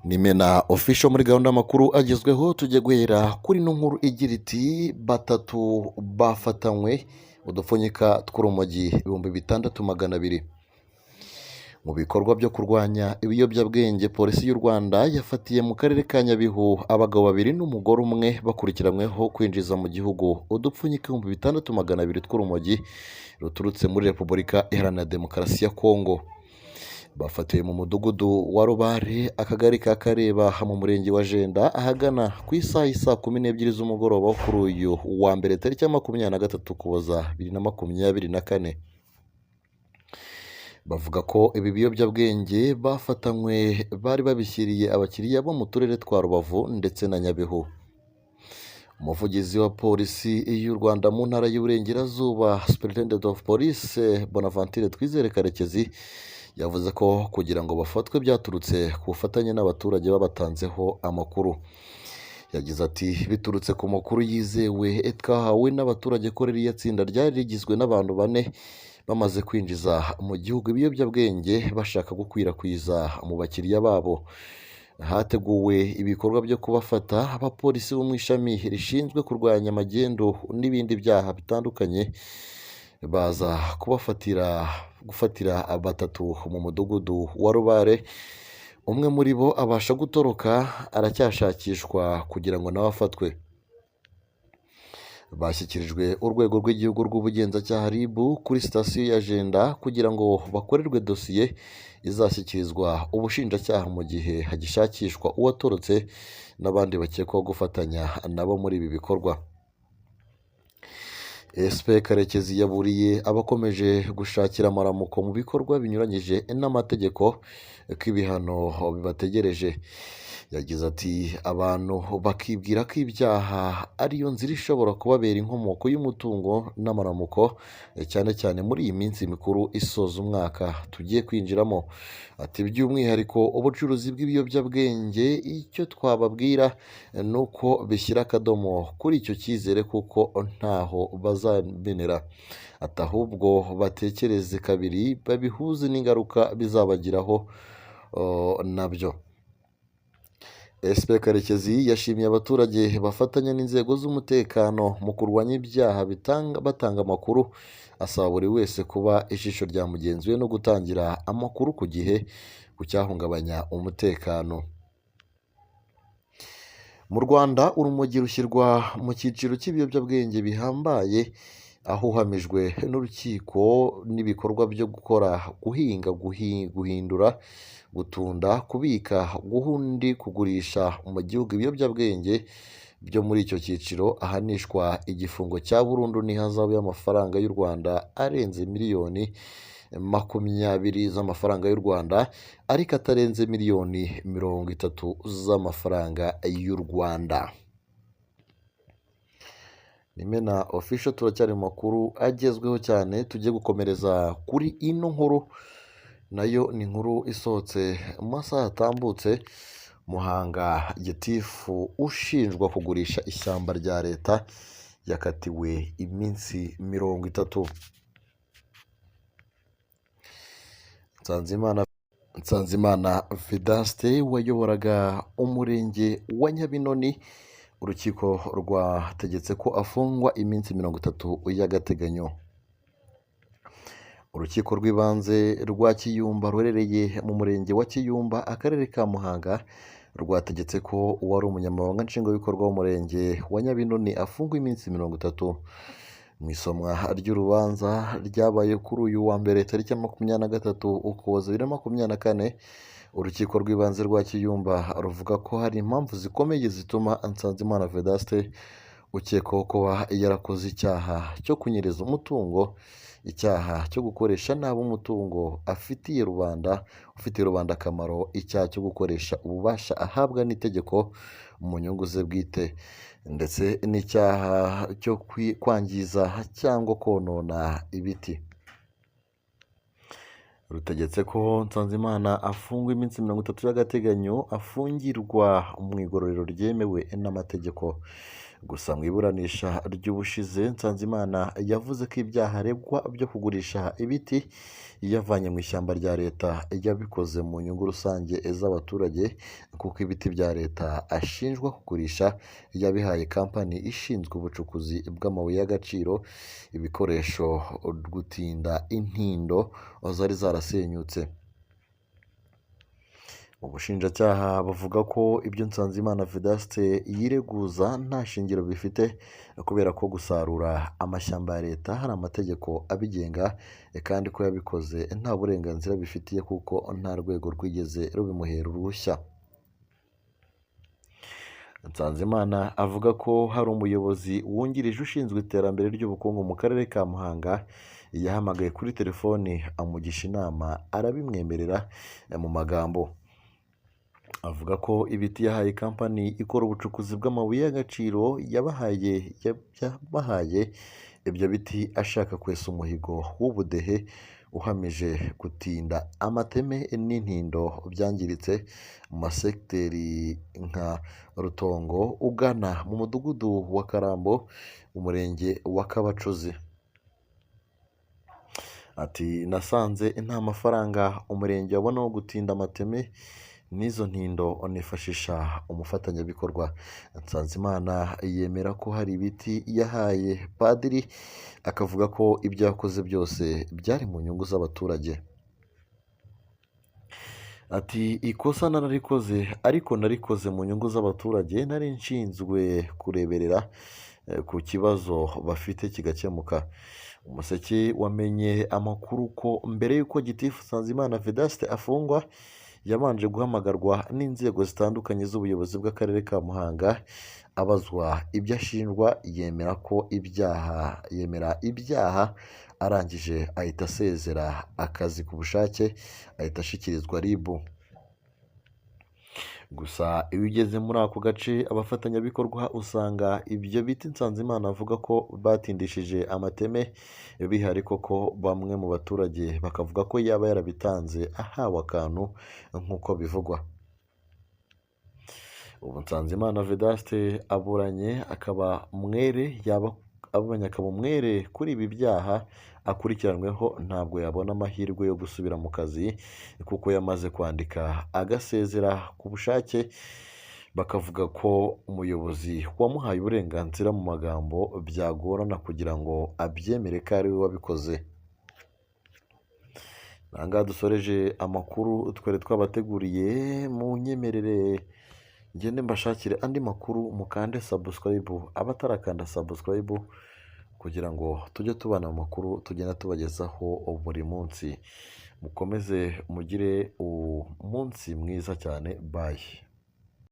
Nimena official muri gahunda y'amakuru agezweho tujye guhera kuri ino nkuru igira iti batatu bafatanywe udupfunyika tw'urumogi 6,200 mu bikorwa byo kurwanya ibiyobyabwenge. Polisi y'u Rwanda yafatiye mu karere ka Nyabihu abagabo 2 n'umugore umwe bakurikiranyweho kwinjiza mu gihugu udupfunyika 6,200 tw'urumogi ruturutse muri Repubulika Iharanira Demokarasi ya Kongo. Bafatiwe mu mudugudu wa Rubare, akagari ka Kareba mu murenge wa Jenda ahagana ku isaha 12 z'umugoroba kuri uyu wa mbere tariki ya 23 Ukuboza 2024. Bavuga ko ibi biyobyabwenge bafatanywe bari babishyiriye abakiriya bo mu turere twa Rubavu ndetse na Nyabihu. Umuvugizi wa polisi y'u Rwanda mu ntara y'Uburengerazuba, Superintendent of Police Bonaventure Twizere Karekezi, yavuze ko kugira ngo bafatwe byaturutse ku bufatanye n'abaturage babatanzeho amakuru. Yagize ati biturutse ku makuru yizewe twahawe n'abaturage ko ririya tsinda ryari rigizwe n'abantu 4 bamaze kwinjiza mu gihugu ibiyobyabwenge bashaka gukwirakwiza mu bakiriya babo. Hateguwe ibikorwa byo kubafata. Abapolisi bo mu ishami rishinzwe kurwanya magendu n'ibindi byaha bitandukanye baza gufatira batatu mu mudugudu wa Rubare. Umwe muri bo abasha gutoroka, aracyashakishwa kugira ngo nawe afatwe. Bashyikirijwe urwego rw'igihugu rw'ubugenzacyaha RIB kuri sitasiyo ya Jenda kugira ngo bakorerwe dosiye izashyikirizwa ubushinjacyaha mu gihe hagishakishwa uwatorotse n'abandi bakekwaho gufatanya nabo muri ibi bikorwa. SP Karekezi yaburiye abakomeje gushakira amaramuko mu bikorwa binyuranyije n'amategeko ko ibihano bibategereje. Yagize ati abantu bakibwira ko ibyaha ariyo nzira ishobora kubabera inkomoko y'umutungo n'amaramuko, cyane cyane muri iyi minsi mikuru isoza umwaka tugiye kwinjiramo. Ati by'umwihariko ubucuruzi bw'ibiyobyabwenge, icyo twababwira ni uko bishyira akadomo kuri icyo cyizere kuko ntaho bazamenera. Ati ahubwo batekereze kabiri babihuze n'ingaruka bizabagiraho nabyo. SP Karekezi yashimiye abaturage bafatanya n'inzego z'umutekano mu kurwanya ibyaha batanga amakuru, asaba buri wese kuba ijisho rya mugenzi we no gutangira amakuru ku gihe ku cyahungabanya umutekano. Mu Rwanda urumogi rushyirwa mu cyiciro cy'ibiyobyabwenge bihambaye, aho uhamijwe n'urukiko n'ibikorwa byo gukora, guhinga, guhindura, gutunda, kubika, guhundi, kugurisha mu gihugu ibiyobyabwenge byo muri icyo cyiciro ahanishwa igifungo cya burundu n'ihazabu y'amafaranga y'u Rwanda arenze miliyoni 20 z'amafaranga y'u Rwanda, ariko atarenze miliyoni 30 z'amafaranga y'u Rwanda. Nimena official turacyari mu makuru agezweho cyane. Tujye gukomereza kuri ino nkuru, nayo ni inkuru isohotse mu masaha atambutse. Muhanga gitifu ushinjwa kugurisha ishyamba rya leta yakatiwe iminsi 30. Nsanzimana Vedaste wayoboraga umurenge wa Nyabinoni, urukiko rwategetse ko afungwa iminsi 30 y'agateganyo. Urukiko rw'ibanze rwa Kiyumba ruherereye mu murenge wa Kiyumba, akarere ka Muhanga, rwategetse ko uwari umunyamabanga nshingwabikorwa w'umurenge wa Nyabinoni afungwa iminsi 30. Mu isomwa ry'urubanza ryabaye kuri uyu wa mbere tariki ya 23 Ukuboza 2024, urukiko rw'ibanze rwa Kiyumba ruvuga ko hari impamvu zikomeye zituma Nsanzimana Vedaste ukekwaho kuba yarakoze icyaha cyo kunyereza umutungo, icyaha cyo gukoresha nabi umutungo ufitiye rubanda akamaro, icyaha cyo gukoresha ububasha ahabwa n'itegeko mu nyungu ze bwite, ndetse n'icyaha cyo kwangiza cyangwa konona ibiti. Rutegetse ko Nsanzimana afungwa iminsi 30 y'agateganyo, afungirwa mu igororero ryemewe n'amategeko. Gusa mu iburanisha ry'ubushize Nsanzimana yavuze ko ibyaha aregwa byo kugurisha ibiti yavanye mu ishyamba rya leta yabikoze mu nyungu rusange z'abaturage kuko ibiti bya leta ashinjwa kugurisha yabihaye kampani ishinzwe ubucukuzi bw'amabuye y'agaciro, ibikoresho gutinda intindo zari zarasenyutse. Ubushinjacyaha bavuga ko ibyo Nsanzimana Vedaste yireguza nta shingiro bifite kubera ko gusarura amashyamba ya leta hari amategeko abigenga kandi ko yabikoze nta burenganzira bifitiye kuko nta rwego rwigeze rubimuhera uruhushya. Nsanzimana avuga ko hari umuyobozi wungirije ushinzwe iterambere ry'ubukungu mu karere ka Muhanga yahamagaye kuri telefoni amugisha inama arabimwemerera mu magambo. Avuga ko ibiti yahaye kampani ikora ubucukuzi bw'amabuye y'agaciro yabahaye ibyo biti ashaka kwesa umuhigo w'ubudehe uhamije gutinda amateme n'intindo byangiritse mu masegiteri nka Rutongo ugana mu mudugudu wa Karambo mu murenge wa Kabacuzi. Ati nasanze nta mafaranga umurenge wabona wo gutinda amateme n'izo ntindo nifashisha umufatanyabikorwa. Nsanzimana yemera ko hari ibiti yahaye padiri akavuga ko ibyo yakoze byose byari mu nyungu z'abaturage. Ati ikosa nararikoze ariko narikoze mu nyungu z'abaturage, nari nshinzwe kureberera ku kibazo bafite kigakemuka. Umuseke wamenye amakuru ko mbere y'uko Gitifu Nsanzimana Vedaste afungwa yabanje guhamagarwa n'inzego zitandukanye z'ubuyobozi bw'akarere ka Muhanga abazwa ibyo ashinjwa yemera ibyaha arangije ahita asezera akazi ku bushake ahita ashyikirizwa RIB. Gusa iyo ugeze muri ako gace abafatanyabikorwa usanga ibyo biti Nsanzimana avuga ko batindishije amateme bihari koko, bamwe mu baturage bakavuga ko yaba yarabitanze ahawe akantu nk'uko bivugwa. Ubu Nsanzimana Vedaste aburanye akaba umwere kuri ibi byaha akurikiranweho, ntabwo yabona amahirwe yo gusubira mu kazi kuko yamaze kwandika agasezera ku bushake. Bakavuga ko umuyobozi wamuhaye uburenganzira mu magambo byagorana kugira ngo abyemere ko ari we wabikoze. Aha ngaha dusoreje amakuru twari twabateguriye, mu nyemerere ngende mbashakire andi makuru mukande subscribe abatarakanda subscribe kugira ngo tujye tubana amakuru tugenda tubagezaho buri munsi. Mukomeze mugire umunsi mwiza cyane, bye.